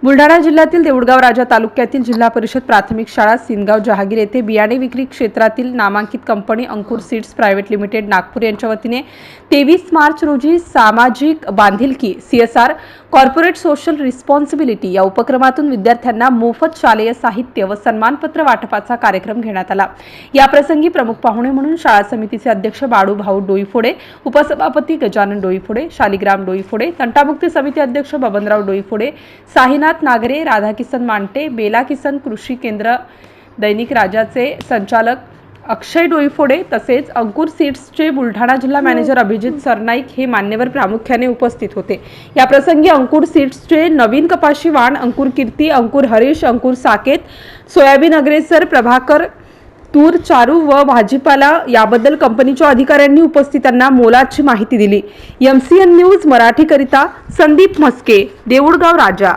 बुलढाणा जिल्ह्यातील देऊळगाव राजा तालुक्यातील जिल्हा परिषद प्राथमिक शाळा सिनगाव जहागीर येथे बियाणे विक्री क्षेत्रातील नामांकित कंपनी अंकुर सीड्स प्रायव्हेट लिमिटेड नागपूर यांच्या वतीने 23 मार्च रोजी सामाजिक बांधिलकी CSR कॉर्पोरेट सोशल रिस्पॉन्सिबिलिटी या उपक्रमातून विद्यार्थ्यांना मोफत शालेय साहित्य व सन्मानपत्र वाटपाचा कार्यक्रम घेण्यात आला। या प्रसंगी प्रमुख पाहुणे म्हणून शाळा समितीचे अध्यक्ष बाळूभाऊ डोईफोडे, उपसभापती गजानन डोईफोडे, शालिग्राम डोईफोडे, तंटामुक्ती समिती अध्यक्ष बबनराव डोईफोडे, साहीनाथ नागरे, राधाकिसन मांटे, बेला किसन कृषी केंद्र दैनिक राजाचे संचालक अक्षय डोईफोडे तसेच अंकुर सीड्सचे बुलढाणा जिल्हा मॅनेजर अभिजित सरनाईक हे मान्यवर प्रामुख्याने उपस्थित होते। या प्रसंगी अंकुर सीड्सचे नवीन कपाशी वाण, अंकुर कीर्ती, अंकुर हरीश, अंकुर साकेत, सोयाबीन अग्रेसर, प्रभाकर तूर, चारू व भाजीपाला याबद्दल कंपनीच्या अधिकाऱ्यांनी उपस्थितांना मोलाची माहिती दिली। MCN न्यूज मराठी करिता संदीप मस्के, देऊळगाव राजा।